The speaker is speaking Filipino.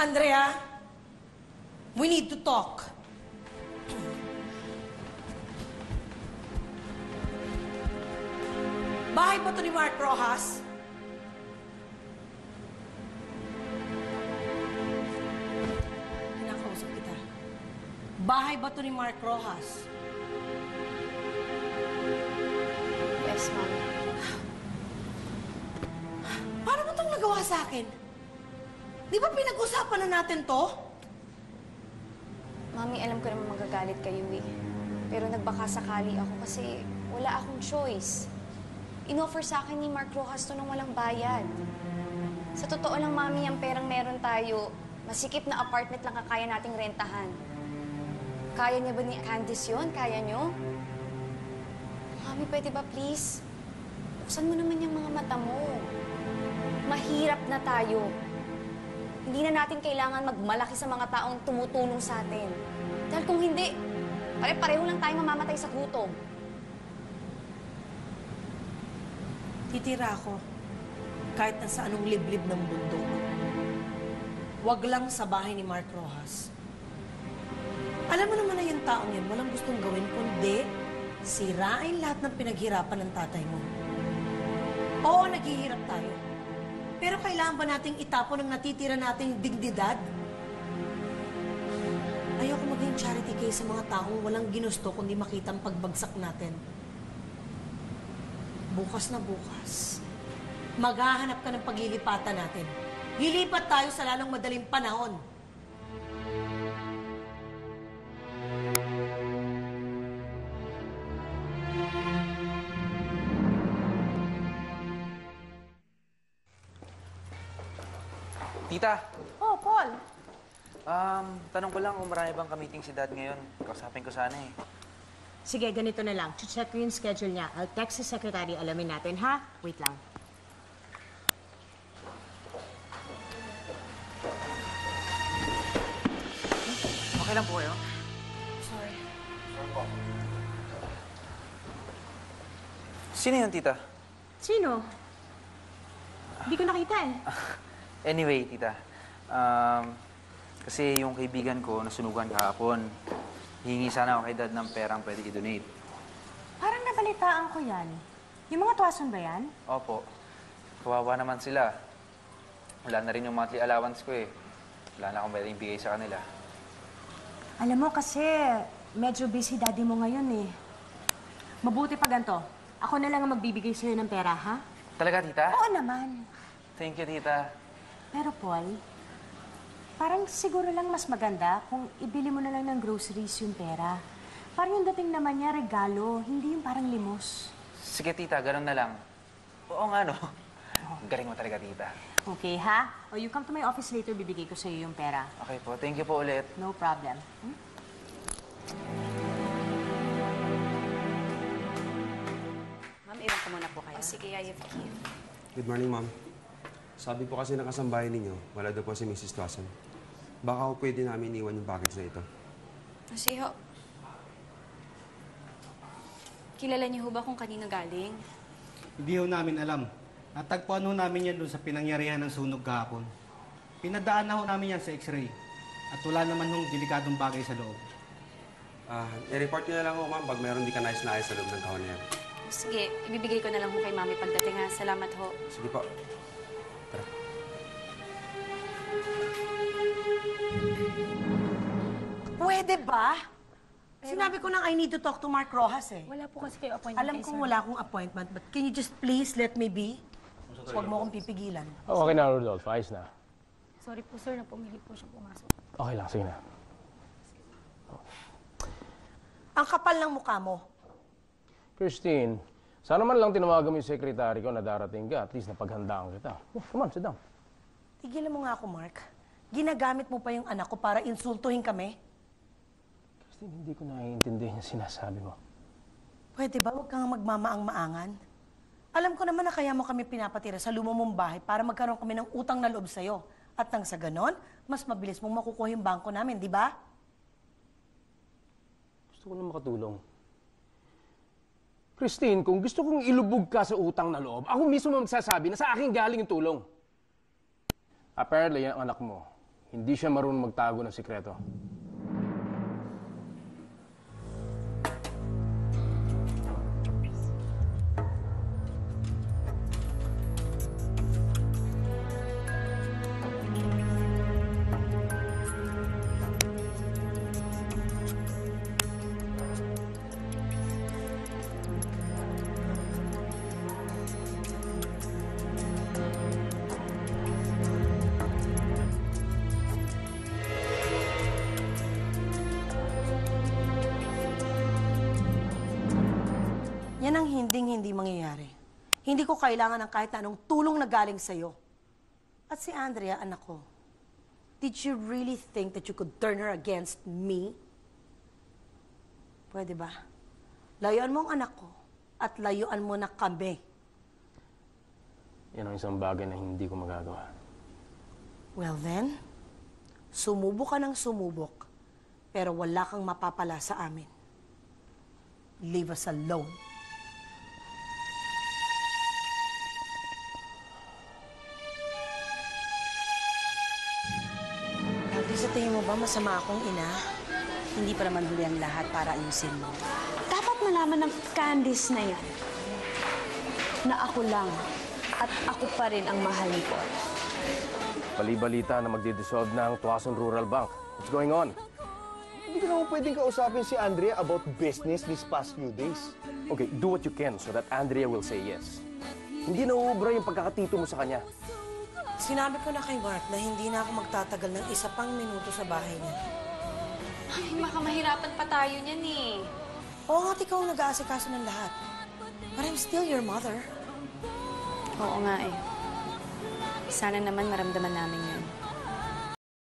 Andrea, we need to talk. Bahay ba ito ni Mark Rojas? Kinakausap kita. Bahay ba ito ni Mark Rojas? Yes, Mami. Paano mo itong nagawa sa akin? Di ba pinag-usapan na natin to? Mami, alam ko naman magagalit kayo eh. Pero nagbaka sakali ako kasi wala akong choice. Inoffer sa akin ni Mark Rojas to nang walang bayad. Sa totoo lang, Mami, ang perang meron tayo, masikip na apartment lang kakaya nating rentahan. Kaya niya ba ni Candice yun? Kaya niyo? Mami, pwede ba please? Buksan mo naman yung mga mata mo. Mahirap na tayo. Hindi na natin kailangan magmalaki sa mga taong tumutulong sa atin. Dahil kung hindi, pare-pareho lang tayo mamamatay sa gutom. Titira ako kahit nasa anong liblib ng bundok. Huwag lang sa bahay ni Mark Rojas. Alam mo naman na yung taong yan, walang gustong gawin kundi sirain lahat ng pinaghirapan ng tatay mo. Oo, naghihirap tayo. Pero kailangan ba nating itapon ang natitira nating dignidad? Ayoko maging charity case sa mga taong walang ginusto kundi makita ang pagbagsak natin. Bukas na bukas, maghahanap ka ng paglilipatan natin. Lilipat tayo sa lalong madaling panahon. Tita! Oh, Paul. Tanong ko lang kung marami bang ka-meeting si Dad ngayon. Kausapin ko sana eh. Sige, ganito na lang. Check ko yung schedule niya. I'll text si secretary. Alamin natin, ha? Wait lang. Okay lang po kayo? Sorry. Sino yun, Tita? Sino? Hindi ko nakita eh. Anyway, Tita. Kasi yung kaibigan ko nasunugan kahapon. Hihingi sana ako kay Dad ng perang pwede i-donate. Parang nabalitaan ko yan. Yung mga tuwason ba yan? Opo. Kawawa naman sila. Wala na rin yung monthly allowance ko eh. Wala na akong pwedeng bigay sa kanila. Alam mo kasi, medyo busy daddy mo ngayon eh. Mabuti pa ganito. Ako na lang ang magbibigay sa'yo ng pera, ha? Talaga, Tita? Oo naman. Thank you, Tita. Pero Paul, parang siguro lang mas maganda kung ibili mo na lang ng groceries yung pera. Parang yung dating naman niya, regalo, hindi yung parang limos. Sige, Tita. Ganun na lang. Oo nga, no? Galing mo talaga, Tita. Okay, ha? O, you come to my office later, bibigay ko sa'yo yung pera. Okay po. Thank you po ulit. No problem. Hmm? Ma'am, iwan ko muna po kayo. Sige, I have key. Good morning, ma'am. Sabi po kasi ng kasambahay ninyo, wala daw po si Mrs. Dawson. Baka po pwede namin iwan yung package na ito. Kasi ho, kilala niyo ho ba kung kanino galing? Hindi ho namin alam. Natagpuan ho namin yan doon sa pinangyarihan ng sunog kahapon. Pinadaan na ho namin yan sa x-ray. At wala naman hong delikadong bagay sa loob. I-report nyo na lang ho, ma'am, pag mayroon di ka nais-nais sa loob ng kahon na yan. Sige, ibibigay ko na lang ho kay Mami pagdating ha. Salamat ho. Sige po. Tara. Pwede ba? Sinabi ko nang I need to talk to Mark Rojas eh. Wala po kasi kayo appointment. Alam kong wala akong appointment, but can you just please let me be? Huwag mo akong pipigilan. Oh, okay na, Rodolfo. Ayos na. Sorry po, sir, na pumili po siya pumasok. Okay lang, sige na. Ang kapal ng mukha mo. Christine, sana man lang tinawagan mo yung secretary ko na darating ka. At least napaghandaan kita. Oh, come on, sit down. Tigilan mo nga ako, Mark. Ginagamit mo pa yung anak ko para insultuhin kami? Christine, hindi ko naiintindihan yung sinasabi mo. Pwede ba huwag kang magmamaang-maangan? Alam ko naman na kaya mo kami pinapatira sa luma mong bahay para magkaroon kami ng utang na loob sa'yo. At nang sa ganon, mas mabilis mong makukuha yung bangko namin, di ba? Gusto ko lang makatulong. Christine, kung gusto kong ilubog ka sa utang na loob, ako mismo magsasabi na sa akin galing yung tulong. Apparently, yung anak mo, Hindi siya marunong magtago ng sikreto. Yan ang hindi mangyayari. Hindi ko kailangan ng kahit na anong tulong na galing sa'yo. At si Andrea, anak ko, did you really think that you could turn her against me? Pwede ba? Layuan mo ang anak ko at layuan mo na kami. Yan ang isang bagay na hindi ko magagawa. Well then, sumubok ka ng sumubok, pero wala kang mapapala sa amin. Leave us alone. Lovely, sa tingin mo ba masama akong ina? Hindi pa naman huli ang lahat para ayusin mo. Dapat malaman ng Candice na yan na ako lang at ako pa rin ang mahal ni Paul. Bali-balita na magdi-dissolve na ang Tuason Rural Bank. What's going on? Hindi ko naman pwedeng kausapin si Andrea about business these past few days. Okay, do what you can so that Andrea will say yes. Hindi nauubra yung pagkakatito mo sa kanya. Sinabi ko na kay Mark na hindi na ako magtatagal ng isa pang minuto sa bahay niya. Ay, makamahirapan pa tayo niyan eh. Oo nga, ikaw ang nag-aasikaso ng lahat. But I'm still your mother. Oo nga eh. Sana naman maramdaman namin